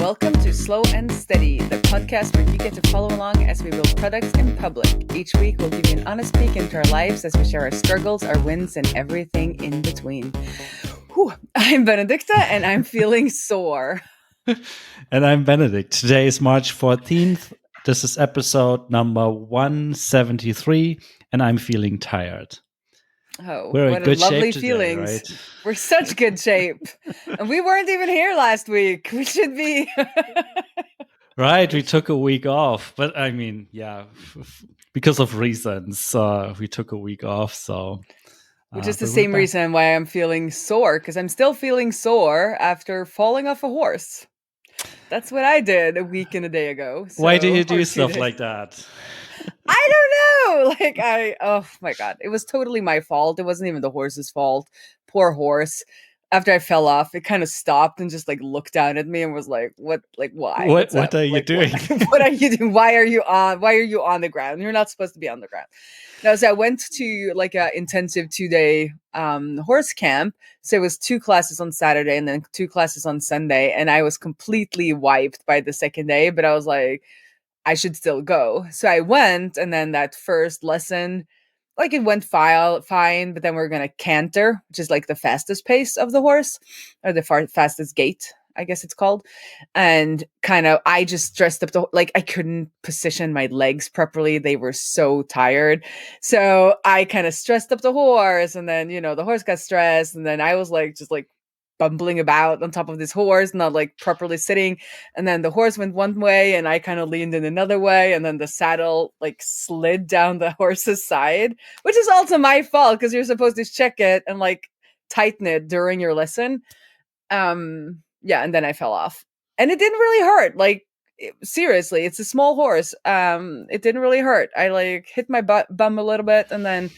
welcome to Slow and Steady, the podcast where you get to follow along as we build products in public. Each week, we'll give you an honest peek into our lives as we share our struggles, our wins, and everything in between. Whew. I'm Benedicte, and I'm feeling sore. And I'm Benedikt. Today is March 14th. This is episode number 173, and I'm feeling tired. Oh, We're what in good a lovely shape today, feelings. right? We're such good shape. And we weren't even here last week. We should be. Right, we took a week off. But I mean, yeah, because of reasons, we took a week off. So, Which is the but we're same back. reason why I'm feeling sore, because I'm still feeling sore after falling off a horse. That's what I did a week and a day ago. Why do you or do 2 stuff days. like that? I don't know. Oh my God. It was totally my fault. It wasn't even the horse's fault. Poor horse. After I fell off, it kind of stopped and just like looked down at me and was like, what, like, why? What What's up? are you Like, doing? What are you doing? Why are you on the ground? You're not supposed to be on the ground. No, so I went to like an intensive 2-day horse camp. So it was 2 classes on Saturday and then 2 classes on Sunday. And I was completely wiped by the second day, but I was like, I should still go. So I went, and then that first lesson, like it went fine, but then we're going to canter, which is like the fastest pace of the horse, or the fastest gait, I guess it's called. And kind of, I just stressed up like I couldn't position my legs properly. They were so tired. So I kind of stressed up the horse, and then, the horse got stressed. And then I was like, just like bumbling about on top of this horse, not like properly sitting. And then the horse went one way and I kind of leaned in another way. And then the saddle like slid down the horse's side, which is also my fault because you're supposed to check it and like tighten it during your lesson. Yeah. And then I fell off and it didn't really hurt. Like, seriously, it's a small horse. It didn't really hurt. I like hit my bum a little bit and then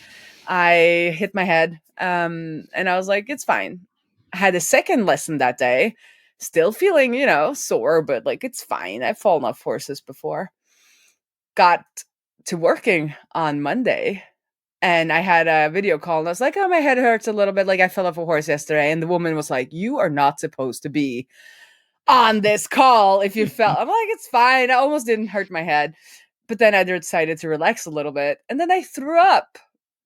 I hit my head. And I was like, it's fine. I had a second lesson that day, still feeling, sore, but like, it's fine. I've fallen off horses before. Got to working on Monday and I had a video call and I was like, oh, my head hurts a little bit. Like I fell off a horse yesterday. And the woman was like, you are not supposed to be on this call if you fell. I'm like, it's fine. I almost didn't hurt my head. But then I decided to relax a little bit. And then I threw up,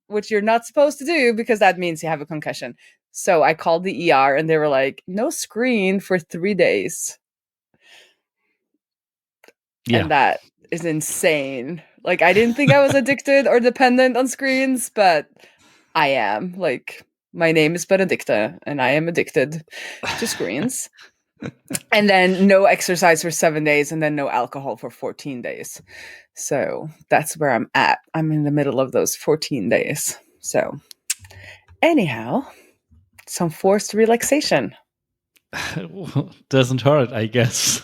which you're not supposed to do because that means you have a concussion. So I called the ER and they were like, no screen for 3 days. Yeah. And that is insane. Like, I didn't think I was addicted or dependent on screens, but I am. Like, my name is Benedicte and I am addicted to screens. And then no exercise for 7 days and then no alcohol for 14 days. So that's where I'm at. I'm in the middle of those 14 days. So anyhow, some forced relaxation. Doesn't hurt, I guess.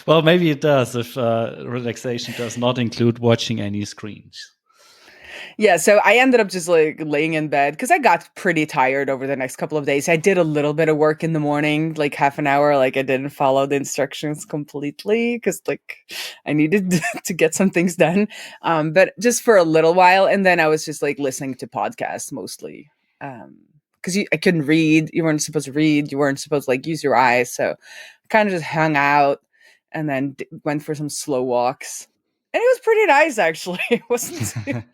Well, maybe it does if relaxation does not include watching any screens. Yeah, so I ended up just like laying in bed because I got pretty tired over the next couple of days. I did a little bit of work in the morning, like half an hour. Like I didn't follow the instructions completely because like I needed to get some things done. But just for a little while. And then I was just like listening to podcasts mostly. Because I couldn't read. You weren't supposed to read. You weren't supposed to like use your eyes. So I kind of just hung out and then went for some slow walks. And it was pretty nice, actually. It wasn't too bad.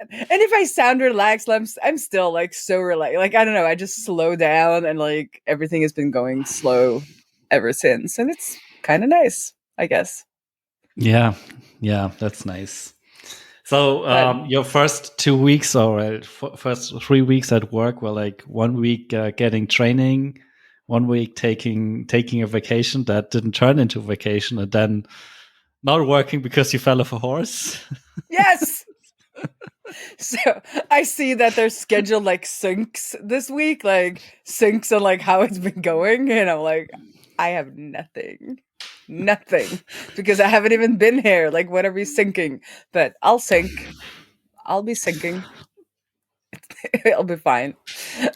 And if I sound relaxed, I'm still like so relaxed. Like, I don't know. I just slow down and like everything has been going slow ever since. And it's kind of nice, I guess. Yeah, that's nice. So your first 2 weeks or first 3 weeks at work were like 1 week getting training, 1 week taking a vacation that didn't turn into a vacation, and then not working because you fell off a horse. Yes. So I see that their schedule like syncs this week, like syncs on like how it's been going. And I'm like, I have nothing because I haven't even been here. Like, what are we syncing? But I'll sync. I'll be syncing. It'll be fine.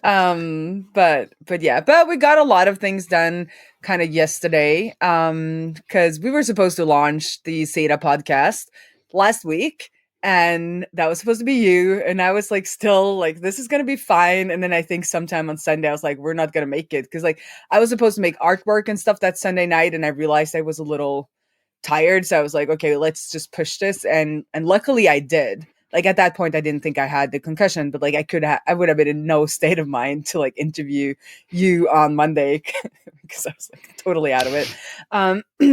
But we got a lot of things done kind of yesterday. Because we were supposed to launch the SETA podcast last week. and that was supposed to be you, and I was like still like, this is gonna be fine. And then I think sometime on Sunday I was like, we're not gonna make it, because like I was supposed to make artwork and stuff that Sunday night, and I realized I was a little tired, so I was like, okay, let's just push this. And luckily I did. Like at that point I didn't think I had the concussion, but like I would have been in no state of mind to like interview you on Monday because I was like totally out of it.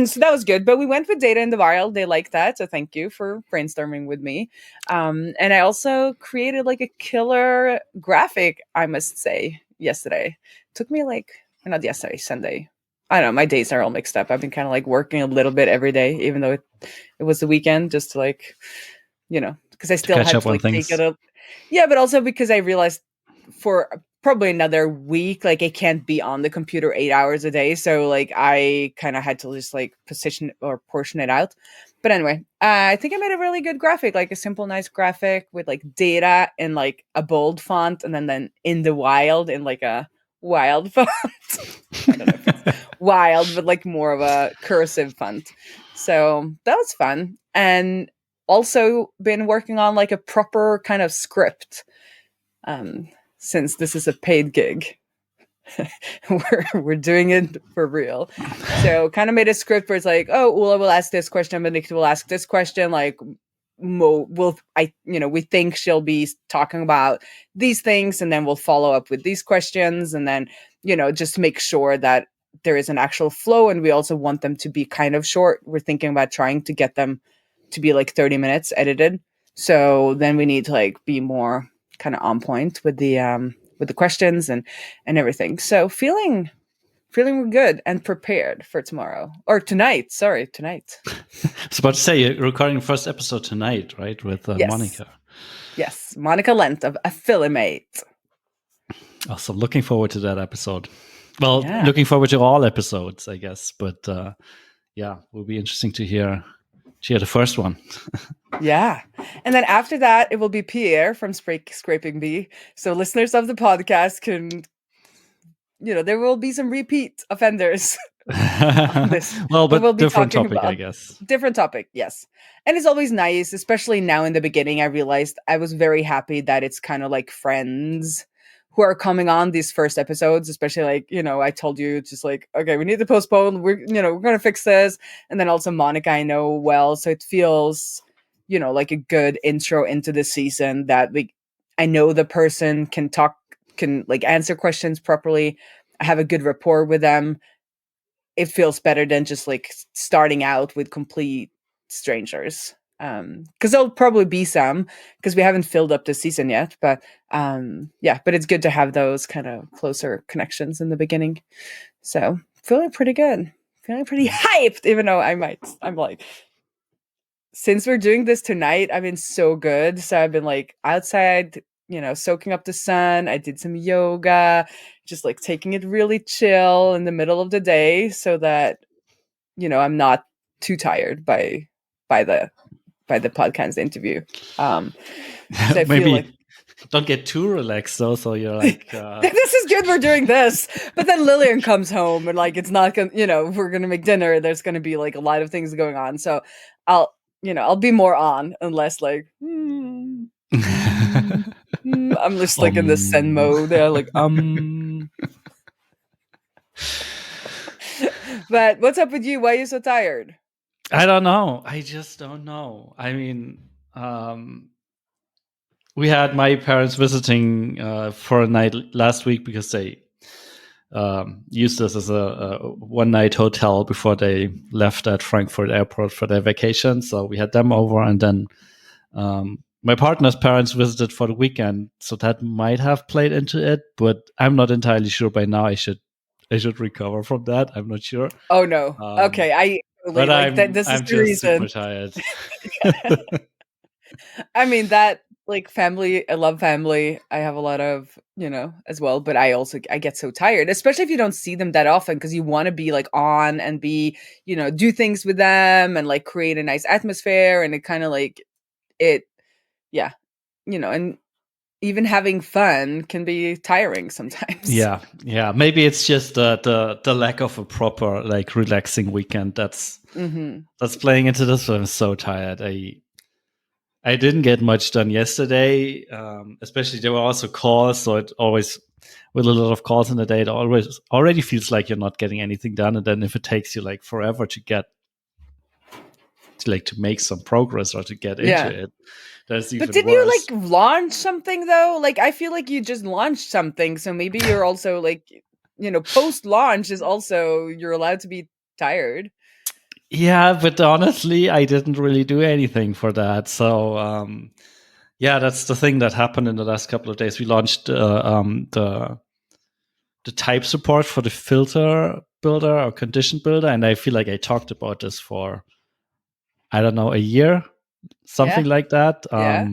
So that was good. But we went with Data in the Wild. They liked that, so thank you for brainstorming with me. And I also created like a killer graphic, I must say, yesterday. It took me like, not yesterday, Sunday. I don't know, my days are all mixed up. I've been kind of like working a little bit every day, even though it was the weekend, just to like, because I still had to like take it. Yeah, but also because I realized for probably another week, like I can't be on the computer 8 hours a day. So like I kind of had to just like portion it out. But anyway, I think I made a really good graphic, like a simple, nice graphic with like data in like a bold font, and then in the wild in like a wild font. I don't know if it's wild, but like more of a cursive font. So that was fun. And also been working on like a proper kind of script, since this is a paid gig. we're doing it for real. So kind of made a script where it's like, oh, Ula will ask this question, Benedicte will ask this question, like we think she'll be talking about these things, and then we'll follow up with these questions, and then just to make sure that there is an actual flow. And we also want them to be kind of short. We're thinking about trying to get them to be like 30 minutes edited. So then we need to like be more kind of on point with the questions and everything. So feeling good and prepared for tomorrow, or tonight. Sorry, tonight. I was about to say, you're recording the first episode tonight, right? With yes. Monica. Yes, Monica LentSee of Affiliate. Awesome. Looking forward to that episode. Well, looking forward to all episodes, I guess. But yeah, it will be interesting to hear the first one. Yeah. And then after that, it will be Pierre from Scraping Bee. So listeners of the podcast can, there will be some repeat offenders on this. Well, but we'll be different topic, I guess. Different topic, yes. And it's always nice, especially now in the beginning. I realized I was very happy that it's kind of like friends who are coming on these first episodes, especially like, I told you, just like, okay, we need to postpone. We're going to fix this. And then also Monica, I know well. So it feels, like a good intro into the season, that I know the person can like answer questions properly. I have a good rapport with them. It feels better than just like starting out with complete strangers. Because there'll probably be some, because we haven't filled up the season yet, but but it's good to have those kind of closer connections in the beginning. So feeling pretty good, feeling pretty hyped, even though I'm like, since we're doing this tonight, I've been so good. So I've been like outside, soaking up the sun. I did some yoga, just like taking it really chill in the middle of the day, so that I'm not too tired by the podcast interview. So I maybe feel like, don't get too relaxed though. So you're like, this is good. We're doing this, but then Lillian comes home and like, it's not gonna, we're gonna make dinner. There's gonna be like a lot of things going on. So I'll be more on, unless like, I'm just like in the Zen mode. They're like, But what's up with you? Why are you so tired? I don't know. I just don't know. I mean, we had my parents visiting for a night last week, because they used this as a one-night hotel before they left at Frankfurt Airport for their vacation. So we had them over, and then my partner's parents visited for the weekend. So that might have played into it, but I'm not entirely sure. By now, I should recover from that. I'm not sure. Oh no. Okay, I totally, but like that. This I'm is the just reason. super tired. I mean, that like family, I love family. I have a lot of, as well, but I get so tired, especially if you don't see them that often, because you want to be like on and be, do things with them and like create a nice atmosphere. And it kind of like and even having fun can be tiring sometimes. Yeah. Maybe it's just the lack of a proper like relaxing weekend that's playing into this. I'm so tired. I didn't get much done yesterday. Especially there were also calls, so it always, with a lot of calls in the day, it always already feels like you're not getting anything done. And then if it takes you like forever to get to make some progress or to get into it, that's But even didn't you worse. like launch something though? Like I feel like you just launched something, so maybe you're also like, post launch is also you're allowed to be tired. Yeah, but honestly, I didn't really do anything for that. So yeah, that's the thing that happened in the last couple of days. We launched the type support for the filter builder or condition builder, and I feel like I talked about this for, I don't know, a year, something Yeah. like that. Yeah.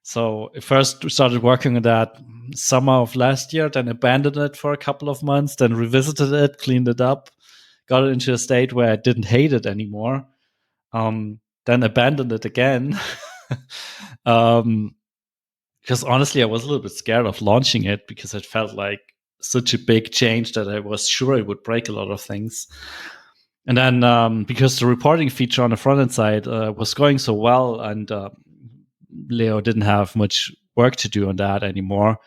So first we started working on that summer of last year, then abandoned it for a couple of months, then revisited it, cleaned it up, got it into a state where I didn't hate it anymore. Then abandoned it again. Because honestly, I was a little bit scared of launching it because it felt like such a big change that I was sure it would break a lot of things. And then because the reporting feature on the front end side was going so well, and Leo didn't have much work to do on that anymore,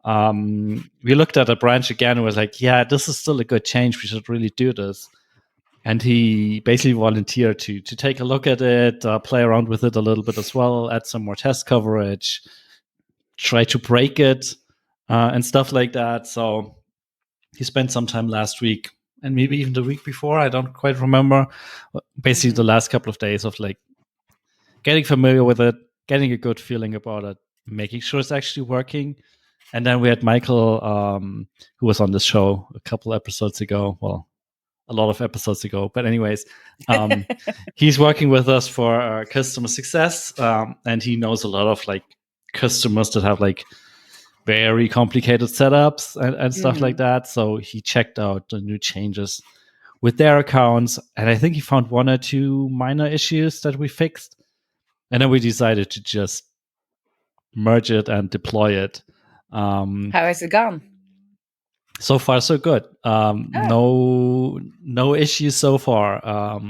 we looked at a branch again and was like, yeah, this is still a good change. We should really do this. And he basically volunteered to take a look at it, play around with it a little bit as well, add some more test coverage, try to break it, and stuff like that. So he spent some time last week and maybe even the week before. I don't quite remember. Basically, the last couple of days of like getting familiar with it, getting a good feeling about it, making sure it's actually working. And then we had Michael, who was on this show a couple episodes ago. Well, a lot of episodes ago. But anyways, he's working with us for customer success, and he knows a lot of like customers that have like very complicated setups and stuff like that. So he checked out the new changes with their accounts, and I think he found one or two minor issues that we fixed. And then we decided to just merge it and deploy it. How has it gone? So far, so good. No issues so far.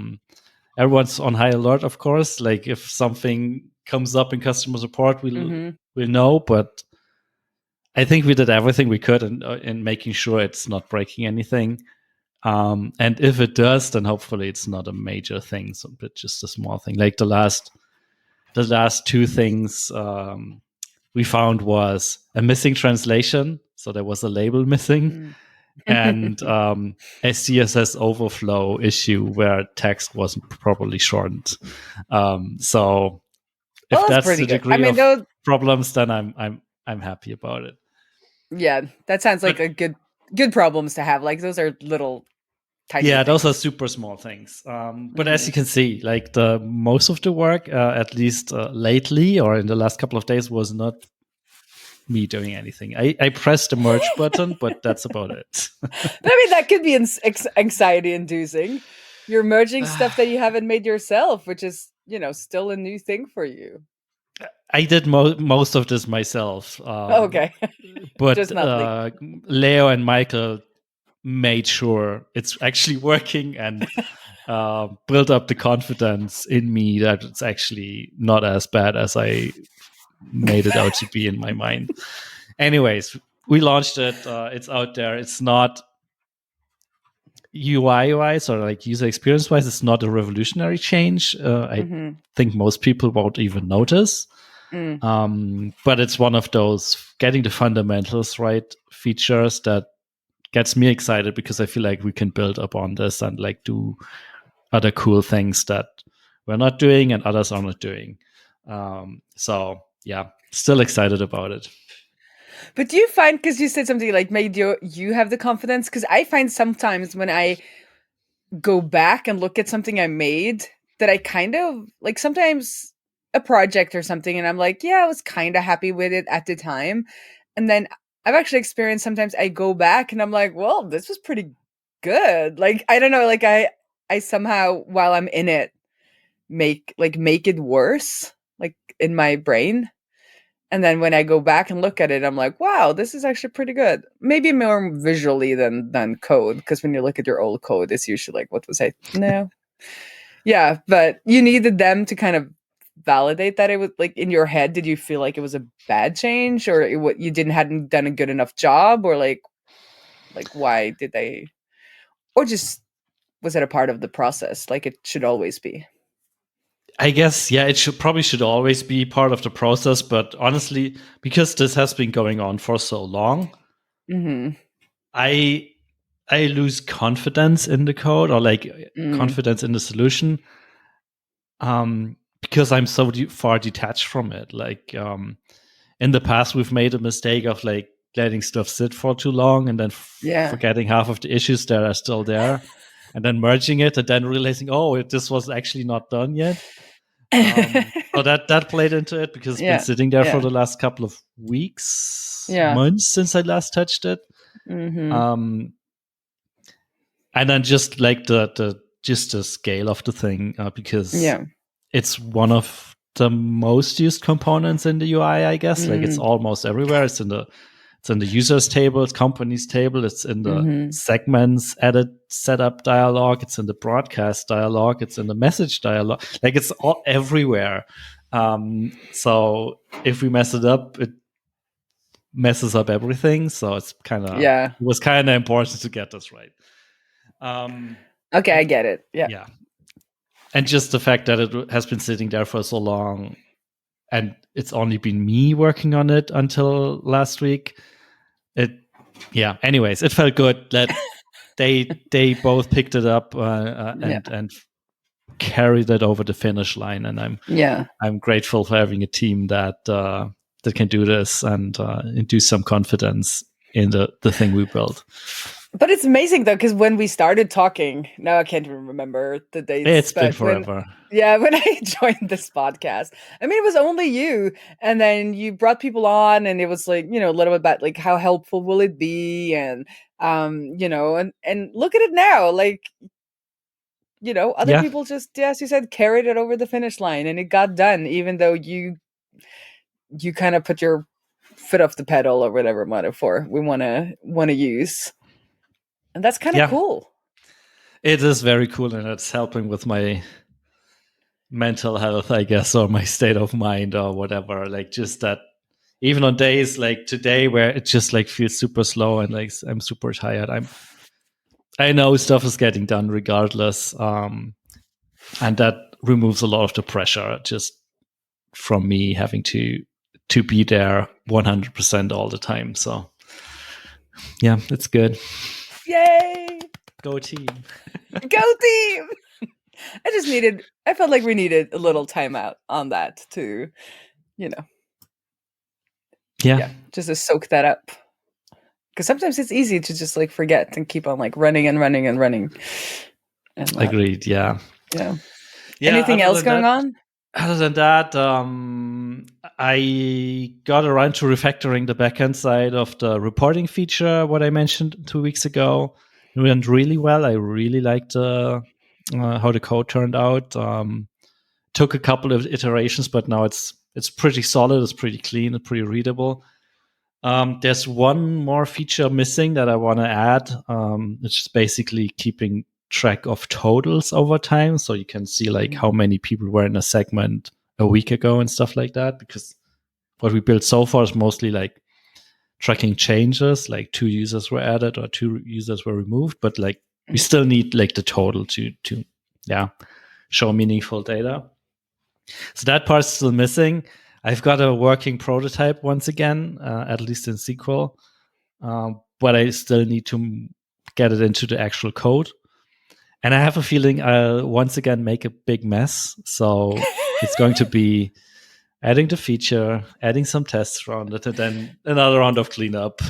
Everyone's on high alert, of course. Like if something comes up in customer support, we'll know. But I think we did everything we could in making sure it's not breaking anything. And if it does, then hopefully it's not a major thing, but just a small thing. Like the last two things we found was a missing translation. So there was a label missing. And a CSS overflow issue where text wasn't properly shortened. So if Well, that's that's pretty the good. I degree mean, of problems, then I'm happy about it. yeah, that sounds like But a good problems to have. Like those are little tiny yeah, things. those are super small things. But as you can see, like the most of the work, at least lately or in the last couple of days, was not me doing anything. I pressed the merge button, but that's about it. But I mean, that could be anxiety inducing. You're merging stuff that you haven't made yourself, which is, still a new thing for you. I did most of this myself. Okay. But Just not like Leo and Michael made sure it's actually working and built up the confidence in me that it's actually not as bad as I made it out to be in my mind. Anyways, we launched it. It's out there. It's not UI wise or like user experience wise. It's not a revolutionary change. I think most people won't even notice. But it's one of those getting the fundamentals right features that gets me excited because I feel like we can build upon this and like do other cool things that we're not doing and others are not doing. So yeah, still excited about it. But do you find, because you said something like made you have the confidence? Because I find sometimes when I go back and look at something I made that I kind of like sometimes a project or something, and I'm like, yeah, I was kind of happy with it at the time. And then I've actually experienced sometimes I go back and I'm like, well, this was pretty good. Like, I don't know, like I somehow while I'm in it make it worse, like in my brain. And then when I go back and look at it, I'm like, wow, this is actually pretty good. Maybe more visually than code, because when you look at your old code, it's usually like, what was I? No. Yeah, but you needed them to kind of validate that it was like in your head? Did you feel like it was a bad change, or what you hadn't done a good enough job, or like why did they, or just was it a part of the process like it should always be? I guess, yeah, it should always be part of the process. But honestly, because this has been going on for so long, I lose confidence in the code, or like confidence in the solution, because I'm so far detached from it. Like in the past, we've made a mistake of like letting stuff sit for too long and then forgetting half of the issues that are still there, and then merging it and then realizing, oh, this was actually not done yet. So that played into it, because it's been sitting there for the last couple of weeks, months since I last touched it. And then just like the scale of the thing, because it's one of the most used components in the UI, I guess. Like it's almost everywhere. It's in the users table, it's companies table, it's in the segments edit setup dialog, it's in the broadcast dialog, it's in the message dialog. Like it's all everywhere. So if we mess it up, it messes up everything. So it's it was kind of important to get this right. Okay, I get it. Yeah. And just the fact that it has been sitting there for so long, and it's only been me working on it until last week. Anyways, it felt good that they both picked it up and carried it over the finish line. And I'm grateful for having a team that can do this and induce some confidence in the thing we built. But it's amazing though, because when we started talking, now I can't even remember the dates. It's been forever. When I joined this podcast, I mean, it was only you, and then you brought people on, and it was like, a little bit about like how helpful will it be, and and look at it now, like other people just, as you said, carried it over the finish line, and it got done, even though you kind of put your foot off the pedal, or whatever metaphor we want to use. And that's kind of cool. It is very cool, and it's helping with my mental health, I guess, or my state of mind, or whatever. Like just that, even on days like today where it just like feels super slow and like I'm super tired, I know stuff is getting done regardless, and that removes a lot of the pressure just from me having to be there 100% all the time. So yeah, it's good. Yay! Go team. Go team! I felt like we needed a little timeout on that to, just to soak that up. Because sometimes it's easy to just like forget and keep on like running and running and running. And, agreed. Yeah. Anything else going on? Other than that, I got around to refactoring the backend side of the reporting feature, what I mentioned 2 weeks ago. It went really well. I really liked how the code turned out. Took a couple of iterations, but now it's pretty solid. It's pretty clean. It's pretty readable. There's one more feature missing that I want to add. It's just basically keeping track of totals over time, so you can see like how many people were in a segment a week ago and stuff like that. Because what we built so far is mostly like tracking changes, like 2 users were added or 2 users were removed, but like we still need like the total to show meaningful data. So that part's still missing. I've got a working prototype once again, at least in SQL, but I still need to get it into the actual code. And I have a feeling I'll once again make a big mess. So it's going to be adding the feature, adding some tests around it, and then another round of cleanup.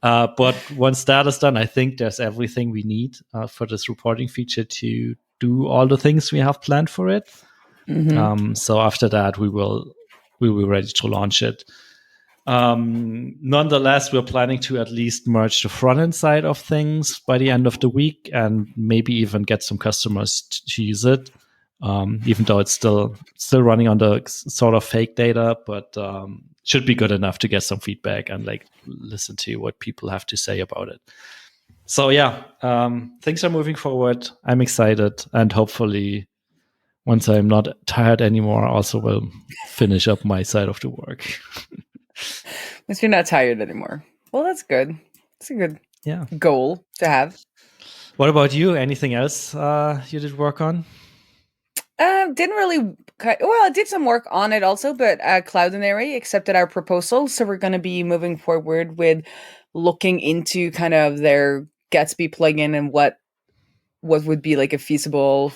But once that is done, I think there's everything we need for this reporting feature to do all the things we have planned for it. So after that, we will be ready to launch it. Nonetheless, we're planning to at least merge the front end side of things by the end of the week, and maybe even get some customers to use it. Even though it's still running on the sort of fake data, but should be good enough to get some feedback and like listen to what people have to say about it. So yeah, things are moving forward. I'm excited, and hopefully once I'm not tired anymore, I also will finish up my side of the work. Once you're not tired anymore. Well, that's good. It's a good goal to have. What about you? Anything else you did work on? Didn't really. Well, I did some work on it also, but Cloudinary accepted our proposal, so we're going to be moving forward with looking into kind of their Gatsby plugin and what would be like a feasible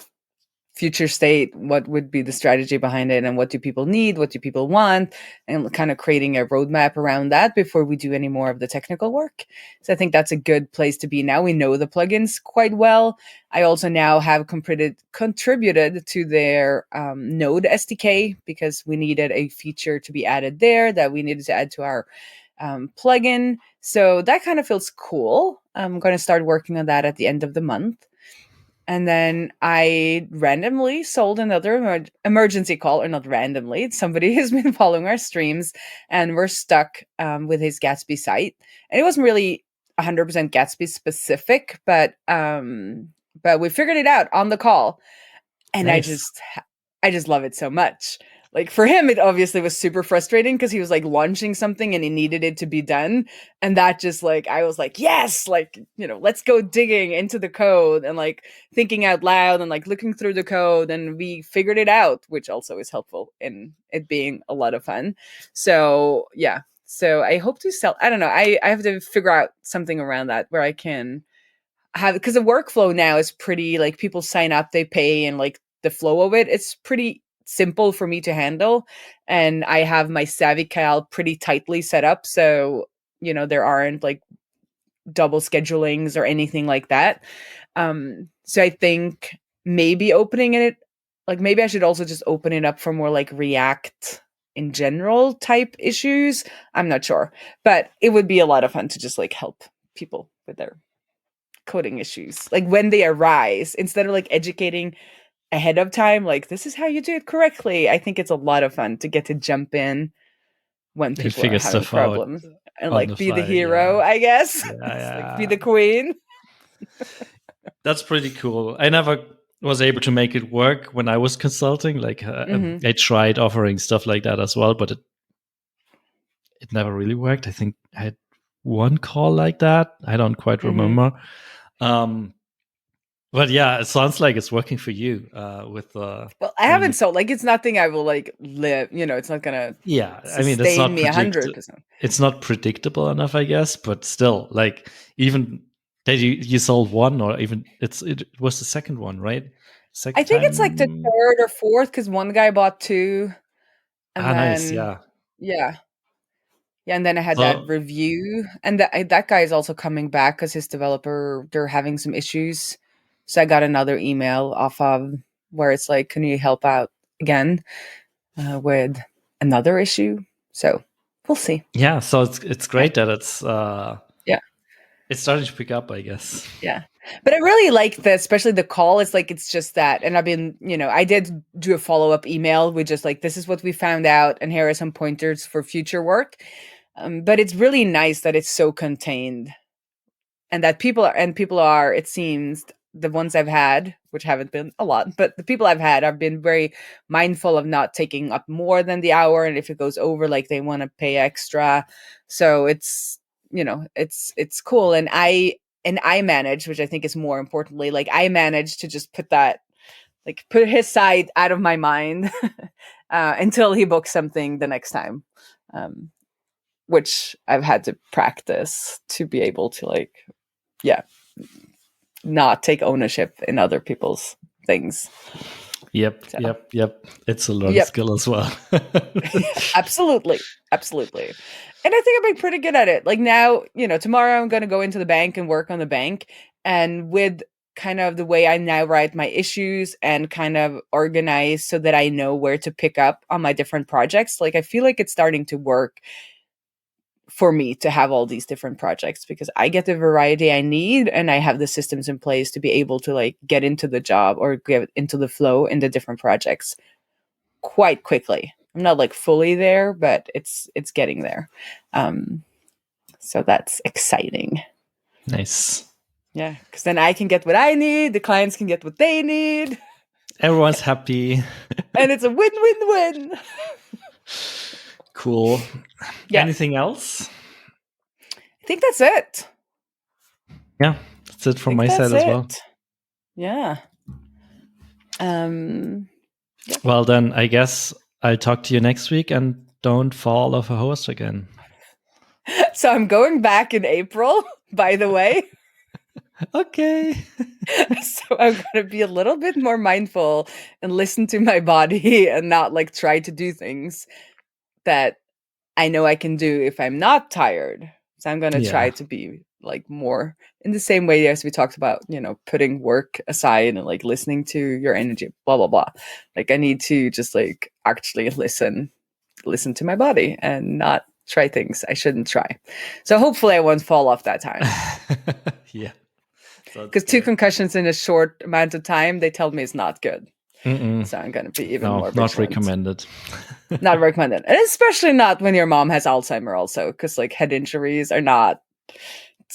future state, what would be the strategy behind it, and what do people need, what do people want, and kind of creating a roadmap around that before we do any more of the technical work. So I think that's a good place to be now. We know the plugins quite well. I also now have contributed to their Node SDK because we needed a feature to be added there that we needed to add to our plugin. So that kind of feels cool. I'm going to start working on that at the end of the month. And then I randomly sold another emergency call, or not randomly. Somebody has been following our streams, and we're stuck with his Gatsby site. And it wasn't really 100% Gatsby specific, but we figured it out on the call, and Nice. I just love it so much. Like for him, it obviously was super frustrating because he was like launching something and he needed it to be done. And that just like, I was like, yes, like, let's go digging into the code and like thinking out loud and like looking through the code. And we figured it out, which also is helpful in it being a lot of fun. So yeah. So I hope to sell, I don't know. I have to figure out something around that where I can have, because the workflow now is pretty like people sign up, they pay, and like the flow of it's pretty simple for me to handle. And I have my SavvyCal pretty tightly set up. So, there aren't like double schedulings or anything like that. So I think maybe opening it, like maybe I should also just open it up for more like React in general type issues. I'm not sure, but it would be a lot of fun to just like help people with their coding issues. Like when they arise, instead of like educating ahead of time, like this is how you do it correctly. I think it's a lot of fun to get to jump in when And people are figure having stuff out problems and on the like be the fly. hero, I guess. It's like be Yeah. the queen. That's pretty cool. I never was able to make it work when I was consulting. Like I tried offering stuff like that as well, but it never really worked. I think I had one call like that. I don't quite remember. But yeah, it sounds like it's working for you. Well, I haven't sold, like it's nothing I will like live. It's not gonna. Yeah, I mean, it's sustain not me 100%. It's not predictable enough, I guess. But still, like even that you sold one, or even it was the second one, right? Second I think it's like the time. third or fourth because one guy bought two, and Nice. then Yeah. yeah. Yeah, and then I had that So review, and that guy is also coming back because his developer, they're having some issues. So I got another email off of where it's like, "Can you help out again with another issue?" So we'll see. yeah, so it's great that it's Yeah, it's starting to pick up, I guess. yeah. But I really like especially the call. It's like it's just that, and I've been, I did do a follow-up email with just like, "This is what we found out, and here are some pointers for future work." But it's really nice that it's so contained, and that people are, it seems, the ones I've had, which haven't been a lot, but the people I've had have been very mindful of not taking up more than the hour, and if it goes over, like they want to pay extra. So it's it's cool. And I manage, which I think is more importantly, like I managed to just put his side out of my mind until he books something the next time, which I've had to practice to be able to not take ownership in other people's things. Yep, So. yep. It's a learned skill as well. Absolutely. And I think I've been pretty good at it. Like now, tomorrow I'm going to go into the bank and work on the bank. And with kind of the way I now write my issues and kind of organize so that I know where to pick up on my different projects, like I feel like it's starting to work for me to have all these different projects because I get the variety I need and I have the systems in place to be able to like get into the job or get into the flow in the different projects quite quickly. I'm not like fully there, but it's getting there. So that's exciting. Nice. Yeah, because then I can get what I need, the clients can get what they need. Everyone's happy. And it's a win-win-win. Cool. Yeah. Anything else? I think that's it. Yeah, that's it from my side as well. Yeah. Yeah. Well, then I guess I'll talk to you next week, and don't fall off a horse again. So I'm going back in April, by the way. Okay. So I'm going to be a little bit more mindful and listen to my body and not like try to do things that I know I can do if I'm not tired. So I'm going to try to be like more in the same way as we talked about, putting work aside and like listening to your energy, blah, blah, blah. Like I need to just like actually listen to my body and not try things I shouldn't try. So hopefully I won't fall off that time. Yeah. Because 2 concussions in a short amount of time, they tell me it's not good. Mm-mm. So I'm going to be even more vigilant. Not recommended. Not recommended. And especially not when your mom has Alzheimer's also, because like head injuries are not,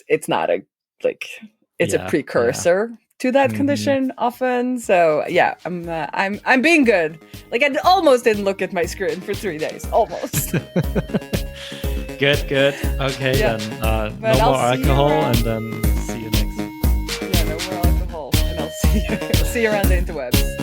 it's not a, like, it's a precursor to that condition often. So yeah, I'm being good. Like I almost didn't look at my screen for 3 days. Almost. Good. Okay, then no more alcohol, and then see you next week. Yeah, no more alcohol, and I'll see you around the interwebs.